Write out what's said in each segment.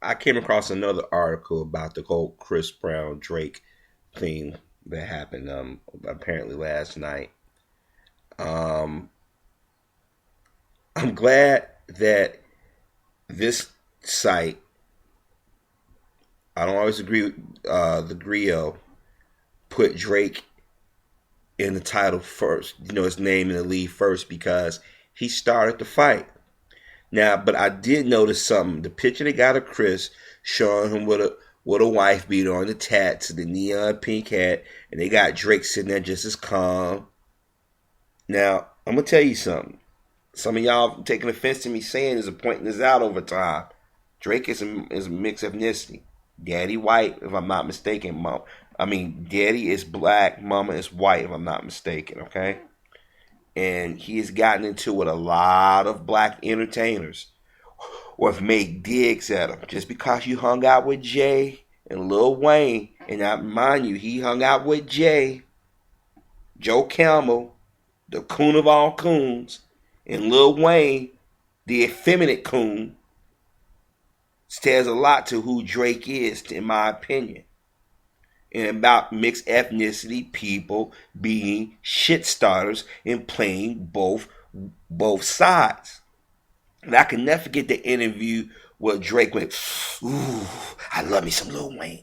I came across another article about the whole Chris Brown Drake thing that happened apparently last night. Um, I'm glad that this site. I don't always agree with the Grio put Drake in the title first. His name in the lead first because he started the fight. Now, but I did notice something. The picture they got of Chris showing him with a wife beater on the tats, the neon pink hat, and they got Drake sitting there just as calm. Now, I'm gonna tell you something. Some of y'all taking offense to me saying this and pointing this out over time. Drake is a mixed ethnicity. Daddy white, if I'm not mistaken. Daddy is black, mama is white, if I'm not mistaken. Okay, and he has gotten into with a lot of black entertainers or have made digs at him just because you hung out with Jay and Lil Wayne. And I mind you, he hung out with Jay, Joe Camel, the coon of all coons, and Lil Wayne, the effeminate coon. Says a lot to who Drake is, in my opinion. And about mixed ethnicity people being shit starters and playing both sides. And I can never forget the interview where Drake went, "Ooh, I love me some Lil Wayne."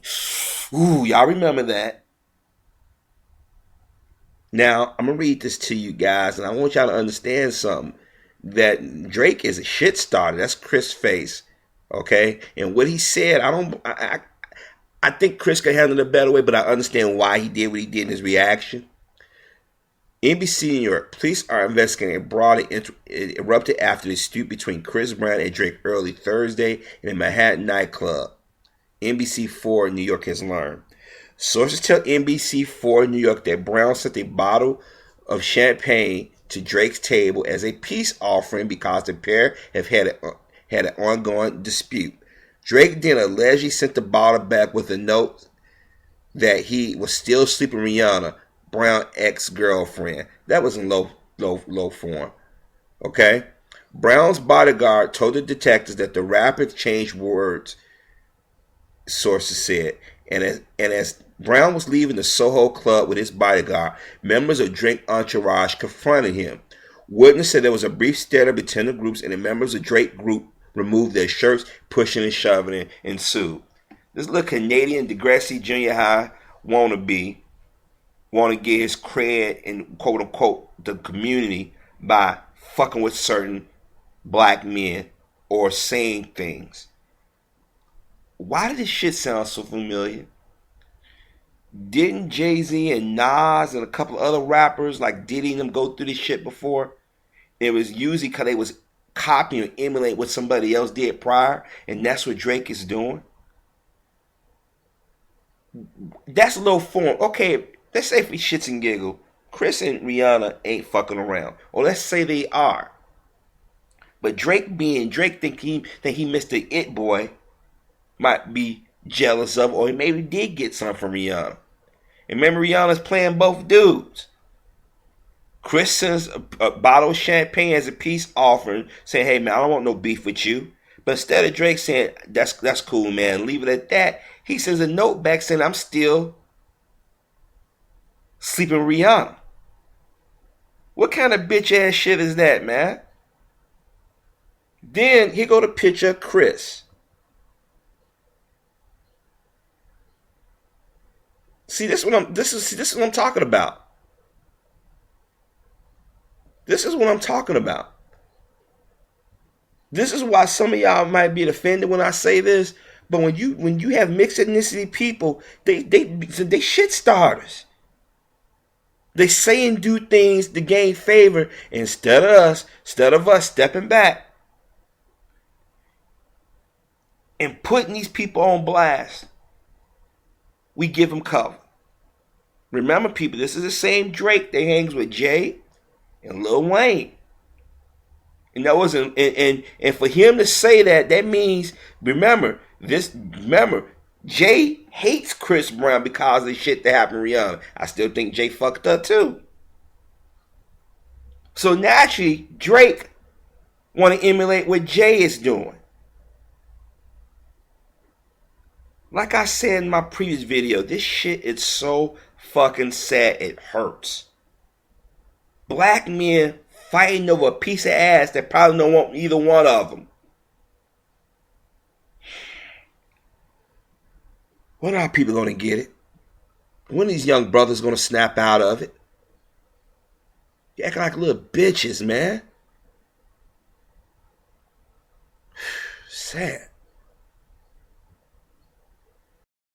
Ooh, y'all remember that? Now, I'm going to read this to you guys, and I want y'all to understand something. That Drake is a shit starter. That's Chris' face. Okay? And what he said, I think Chris could handle it a better way, but I understand why he did what he did in his reaction. NBC New York, police are investigating a brawl that erupted after a dispute between Chris Brown and Drake early Thursday in a Manhattan nightclub. NBC4 New York has learned. Sources tell NBC4 New York that Brown sent a bottle of champagne to Drake's table as a peace offering because the pair have had an ongoing dispute. Drake then allegedly sent the bottle back with a note that he was still sleeping with Rihanna, Brown's ex-girlfriend. That was in low form. Okay? Brown's bodyguard told the detectives that the rapper exchanged words, sources said. And as Brown was leaving the Soho club with his bodyguard, members of Drake entourage confronted him. Witness said there was a brief stare between the groups, and the members of Drake group removed their shirts, pushing and shoving, and ensued. This little Canadian Degrassi Junior High wannabe want to get his cred in quote unquote the community by fucking with certain black men or saying things. Why did this shit sound so familiar? Didn't Jay-Z and Nas and a couple of other rappers like Diddy and them go through this shit before? It was usually because they was copying or emulating what somebody else did prior, and that's what Drake is doing. That's a little form. Okay, let's say for shits and giggle, Chris and Rihanna ain't fucking around. Or let's say they are. But Drake being Drake think he missed the it boy might be jealous of, or he maybe did get some from Rihanna. And remember, Rihanna's playing both dudes. Chris sends a bottle of champagne as a peace offering, saying, "Hey man, I don't want no beef with you." But instead of Drake saying, "That's cool, man, leave it at that," he sends a note back saying, "I'm still sleeping with Rihanna." What kind of bitch ass shit is that, man? Then here go the picture of Chris. See, this is what I'm talking about. This is what I'm talking about. This is why some of y'all might be offended when I say this, but when you have mixed ethnicity people, they shit starters. They say and do things to gain favor instead of us stepping back and putting these people on blast. We give them cover. Remember, people, this is the same Drake that hangs with Jay and Lil Wayne. And that was and for him to say that means remember Jay hates Chris Brown because of the shit that happened to Rihanna. I still think Jay fucked up too. So naturally, Drake want to emulate what Jay is doing. like I said in my previous video, this shit is so fucking sad it hurts. Black men fighting over a piece of ass that probably don't want either one of them. When are people gonna get it? When are these young brothers gonna snap out of it? You acting like little bitches, man. Sad.